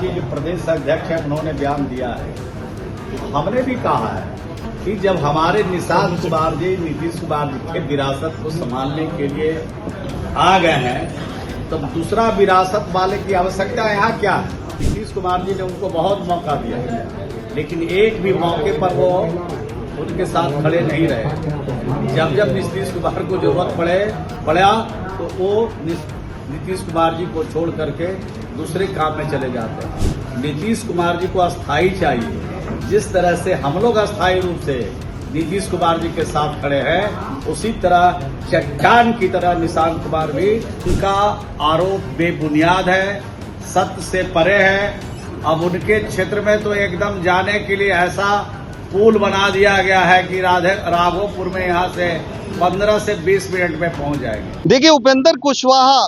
जी जो प्रदेश अध्यक्ष हैं उन्होंने बयान दिया है, हमने भी कहा है कि जब हमारे निशांत कुमार जी नीतीश कुमार जी के विरासत को संभालने के लिए आ गए हैं तो दूसरा विरासत वाले की आवश्यकता यहाँ क्या है। नीतीश कुमार जी ने उनको बहुत मौका दिया लेकिन एक भी मौके पर वो उनके साथ खड़े नहीं रहे। जब जब नीतीश कुमार को जरूरत पड़ा तो वो नीतीश कुमार जी को छोड़ करके दूसरे काम में चले जाते हैं। नीतीश कुमार जी को अस्थायी चाहिए, जिस तरह से हम लोग अस्थायी रूप से नीतीश कुमार जी के साथ खड़े हैं उसी तरह चट्टान की तरह निशांत कुमार भी, उनका आरोप बेबुनियाद है, सत्य से परे है। अब उनके क्षेत्र में तो एकदम जाने के लिए ऐसा पुल बना दिया गया है कि राघोपुर में यहाँ से 15 से 20 मिनट में पहुंच जाएंगे। देखिए, उपेंद्र कुशवाहा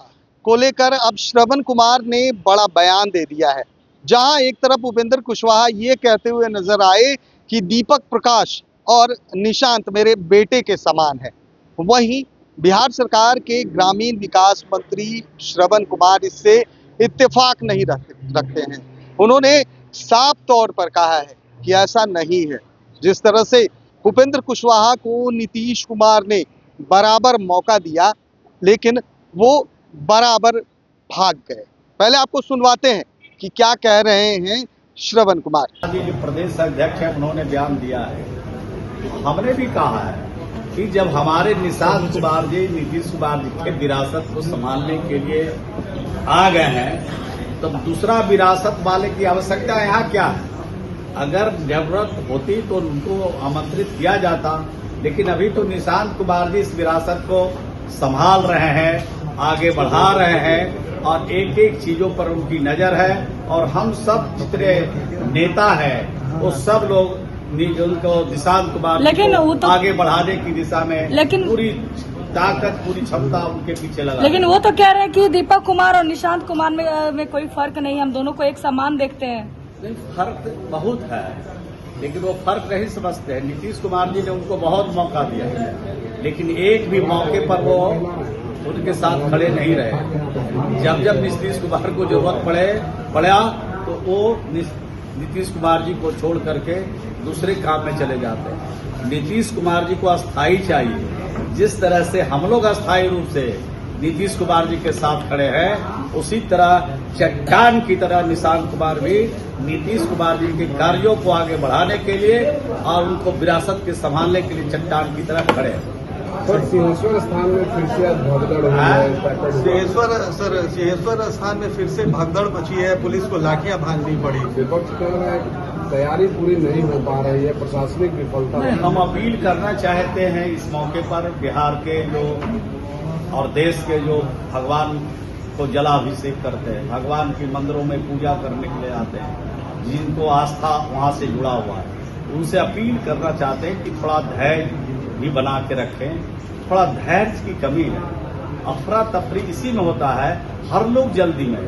को लेकर अब श्रवण कुमार ने बड़ा बयान दे दिया है, जहां एक तरफ उपेंद्र कुशवाहा ये कहते हुए नजर आए कि दीपक प्रकाश और निशांत मेरे बेटे के समान है, वहीं बिहार सरकार के ग्रामीण विकास मंत्री श्रवण कुमार इससे इत्तेफाक नहीं रखते हैं। उन्होंने साफ तौर पर कहा है कि ऐसा नहीं है। जिस तरह से उपेंद्र कुशवाहा को नीतीश कुमार ने बराबर मौका दिया लेकिन वो बराबर भाग गए। पहले आपको सुनवाते हैं कि क्या कह रहे हैं श्रवण कुमार जी जो प्रदेश अध्यक्ष हैं उन्होंने बयान दिया है, हमने भी कहा है कि जब हमारे निशांत कुमार जी नीतीश कुमार जी के विरासत को संभालने के लिए आ गए हैं तो दूसरा विरासत वाले की आवश्यकता यहाँ क्या है। अगर जरूरत होती तो उनको आमंत्रित किया जाता, लेकिन अभी तो निशांत कुमार जी इस विरासत को संभाल रहे हैं, आगे बढ़ा रहे हैं और एक एक चीजों पर उनकी नजर है। और हम सब जितने नेता हैं वो सब लोग उनको निशांत कुमार को तो आगे बढ़ाने की दिशा में पूरी ताकत पूरी क्षमता उनके पीछे लगा। लेकिन वो तो कह रहे हैं कि दीपक कुमार और निशांत कुमार में कोई फर्क नहीं, हम दोनों को एक समान देखते हैं। नहीं, फर्क बहुत है लेकिन वो फर्क नहीं समझते हैं। नीतीश कुमार जी ने उनको बहुत मौका दिया लेकिन एक भी मौके पर वो उनके साथ खड़े नहीं रहे। जब जब नीतीश कुमार को जरूरत पड़ा तो वो नीतीश कुमार जी को छोड़ करके दूसरे काम में चले जाते हैं। नीतीश कुमार जी को अस्थायी चाहिए, जिस तरह से हम लोग अस्थायी रूप से नीतीश कुमार जी के साथ खड़े हैं उसी तरह चट्टान की तरह निशांत कुमार भी नीतीश कुमार जी के कार्यों को आगे बढ़ाने के लिए और उनको विरासत के संभालने के लिए चट्टान की तरह खड़े हैं। सर, सिंहेश्वर स्थान में फिर से आज भगदड़ हुई है। सिंहेश्वर स्थान में फिर से भगदड़ मची है, पुलिस को लाठियां भांजनी पड़ी। विपक्ष कह रहा है तैयारी पूरी नहीं हो पा रही है, प्रशासनिक विफलता। हम अपील करना चाहते हैं इस मौके पर बिहार के जो और देश के जो भगवान को जलाभिषेक करते हैं, भगवान की मंदिरों में पूजा करने के लिए आते हैं, जिनको आस्था वहां से जुड़ा हुआ है, उनसे अपील करना चाहते हैं कि थोड़ा धैर्य भी बना के रखें। थोड़ा धैर्य की कमी है, अफरा तफरी इसी में होता है, हर लोग जल्दी में।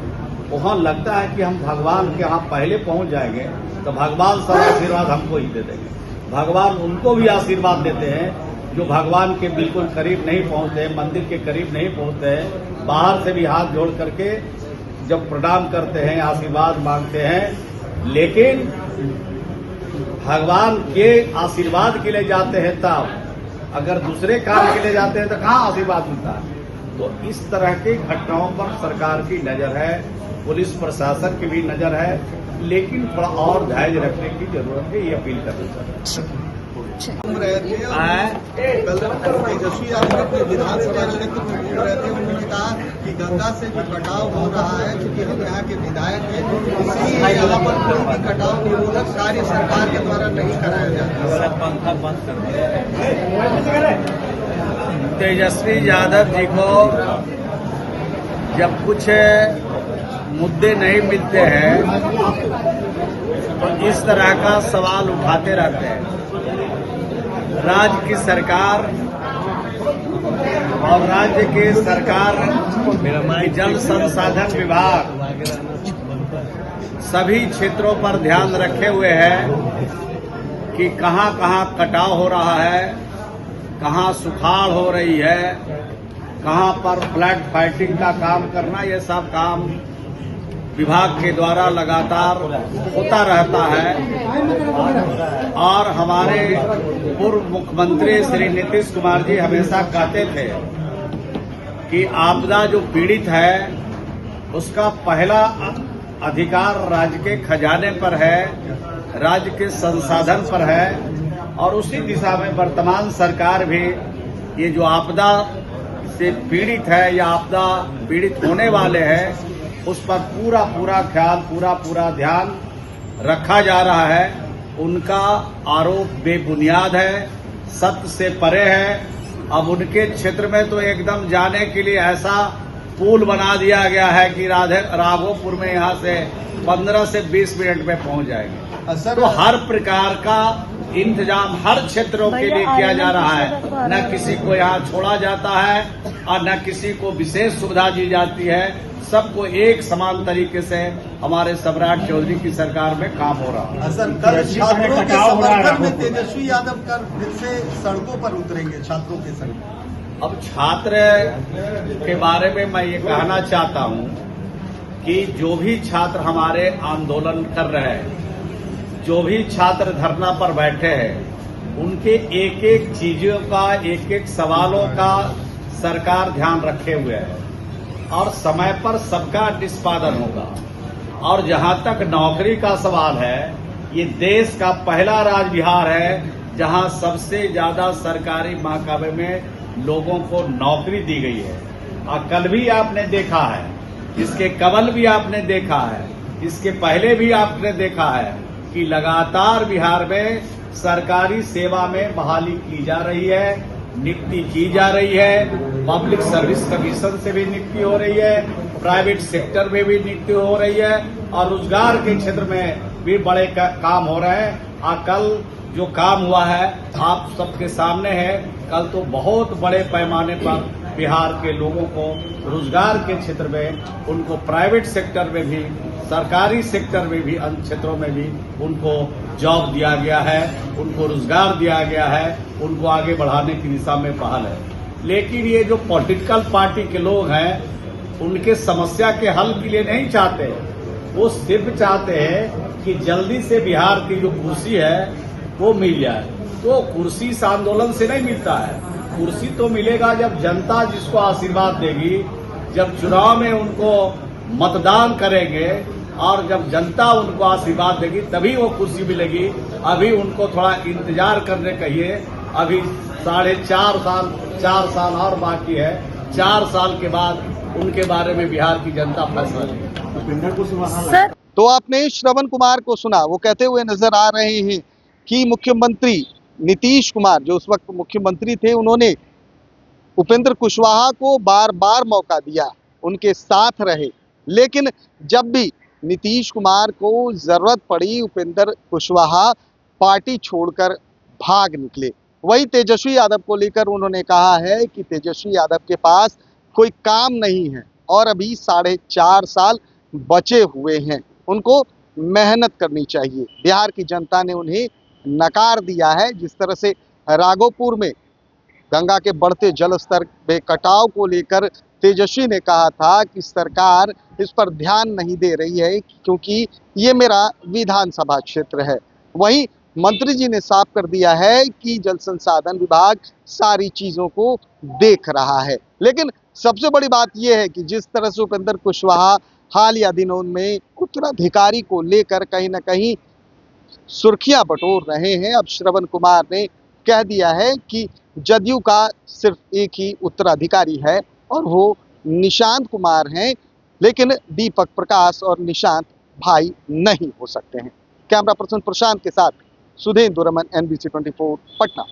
वहां लगता है कि हम भगवान के यहाँ पहले पहुंच जाएंगे तो भगवान सब आशीर्वाद हमको ही दे देंगे। भगवान उनको भी आशीर्वाद देते हैं जो भगवान के बिल्कुल करीब नहीं पहुंचते, मंदिर के करीब नहीं पहुंचते हैं, बाहर से भी हाथ जोड़ करके जब प्रणाम करते हैं, आशीर्वाद मांगते हैं। लेकिन भगवान के आशीर्वाद के लिए जाते हैं तब, अगर दूसरे काम के लिए जाते हैं तो कहाँ आशीर्वाद मिलता है। तो इस तरह की घटनाओं पर सरकार की नजर है, पुलिस प्रशासन की भी नजर है, लेकिन थोड़ा और धैर्य रखने की जरूरत है, ये अपील करना चाहते हैं। तेजस्वी यादव अपने विधानसभा क्षेत्र में बोल रहे थे, उन्होंने कहा कि गंगा से जो कटाव हो रहा है, क्योंकि हम यहाँ के विधायक हैं, इसलिए यहाँ पर कोई भी कटाव निरोधक कार्य सरकार के द्वारा नहीं कराया जाता। पंखा बंद कर दिया। तेजस्वी यादव जी को जब कुछ मुद्दे नहीं मिलते हैं तो इस तरह का सवाल उठाते रहते हैं। राज्य की सरकार और राज्य के सरकार जल संसाधन विभाग सभी क्षेत्रों पर ध्यान रखे हुए है कि कहां कहां कटाव हो रहा है, कहां सुखाड़ हो रही है, कहां पर फ्लड फाइटिंग का काम करना, ये सब काम विभाग के द्वारा लगातार होता रहता है और हमारे पूर्व मुख्यमंत्री श्री नीतीश कुमार जी हमेशा कहते थे कि आपदा जो पीड़ित है उसका पहला अधिकार राज्य के खजाने पर है, राज्य के संसाधन पर है और उसी दिशा में वर्तमान सरकार भी ये जो आपदा से पीड़ित है या आपदा पीड़ित होने वाले हैं उस पर पूरा ख्याल पूरा ध्यान रखा जा रहा है। उनका आरोप बेबुनियाद है, सत्य से परे है। अब उनके क्षेत्र में तो एकदम जाने के लिए ऐसा पुल बना दिया गया है कि राघोपुर में यहाँ से 15 से 20 मिनट में पहुंच जाएंगे। तो हर प्रकार का इंतजाम हर क्षेत्रों के लिए किया जा रहा है। न किसी को यहाँ छोड़ा जाता है और न किसी को विशेष सुविधा दी जाती है। सबको एक समान तरीके से हमारे सम्राट चौधरी की सरकार में काम हो रहा है। सर, कल छात्रों के समर्थन में तेजस्वी यादव कल फिर से सड़कों पर उतरेंगे, छात्रों के संग। अब छात्र के बारे में मैं ये कहना चाहता हूँ कि जो भी छात्र हमारे आंदोलन कर रहे हैं, जो भी छात्र धरना पर बैठे हैं, उनके एक एक चीजों का, एक एक सवालों का सरकार ध्यान रखे हुए है और समय पर सबका निष्पादन होगा। और जहां तक नौकरी का सवाल है, ये देश का पहला राज्य बिहार है जहां सबसे ज्यादा सरकारी महकमे में लोगों को नौकरी दी गई है। और कल भी आपने देखा है, इसके कबल भी आपने देखा है, इसके पहले भी आपने देखा है कि लगातार बिहार में सरकारी सेवा में बहाली की जा रही है, नियुक्ति की जा रही है। पब्लिक सर्विस कमीशन से भी नियुक्ति हो रही है, प्राइवेट सेक्टर में भी नियुक्ति हो रही है और रोजगार के क्षेत्र में भी बड़े काम हो रहे हैं। और कल जो काम हुआ है आप सबके सामने है। कल तो बहुत बड़े पैमाने पर बिहार के लोगों को रोजगार के क्षेत्र में, उनको प्राइवेट सेक्टर में भी, सरकारी सेक्टर में भी, अन्य क्षेत्रों में भी उनको जॉब दिया गया है, उनको रोजगार दिया गया है, उनको आगे बढ़ाने की दिशा में पहल है। लेकिन ये जो पॉलिटिकल पार्टी के लोग हैं, उनके समस्या के हल के लिए नहीं चाहते, वो सिर्फ चाहते हैं कि जल्दी से बिहार की जो कुर्सी है वो मिल जाए। तो कुर्सी इस आंदोलन से नहीं मिलता है, कुर्सी तो मिलेगा जब जनता जिसको आशीर्वाद देगी, जब चुनाव में उनको मतदान करेंगे और जब जनता उनको आशीर्वाद देगी तभी वो कुर्सी मिलेगी। अभी उनको थोड़ा इंतजार करने कहिए। अभी 4 साल और बाकी है। 4 साल के बाद उनके बारे में बिहार की जनता फैसला लेगी। तो आपने श्रवण कुमार को सुना, वो कहते हुए नजर आ रहे हैं कि मुख्यमंत्री नीतीश कुमार जो उस वक्त मुख्यमंत्री थे, उन्होंने उपेंद्र कुशवाहा को बार बार मौका दिया, उनके साथ रहे, लेकिन जब भी नीतीश कुमार को जरूरत पड़ी उपेंद्र कुशवाहा पार्टी छोड़कर भाग निकले। वही तेजस्वी यादव को लेकर उन्होंने कहा है कि तेजस्वी यादव के पास कोई काम नहीं है और अभी 4.5 साल बचे हुए हैं, उनको मेहनत करनी चाहिए। बिहार की जनता ने उन्हें नकार दिया है। जिस तरह से राघोपुर में गंगा के बढ़ते जल स्तर में कटाव को लेकर तेजस्वी ने कहा था कि सरकार इस पर ध्यान नहीं दे रही है क्योंकि ये मेरा विधानसभा क्षेत्र है। वहीं मंत्री जी ने साफ कर दिया है कि जल संसाधन विभाग सारी चीजों को देख रहा है। लेकिन सबसे बड़ी बात यह है कि जिस तरह से उपेंद्र कुशवाहा हालिया दिनों में उत्तराधिकारी को लेकर कहीं ना कहीं सुर्खियां बटोर रहे हैं, अब श्रवण कुमार ने कह दिया है कि जदयू का सिर्फ एक ही उत्तराधिकारी है और वो निशांत कुमार हैं, लेकिन दीपक प्रकाश और निशांत भाई नहीं हो सकते हैं। कैमरा पर्सन प्रशांत के साथ सुधेंद्र रमन, NBC 24 पटना।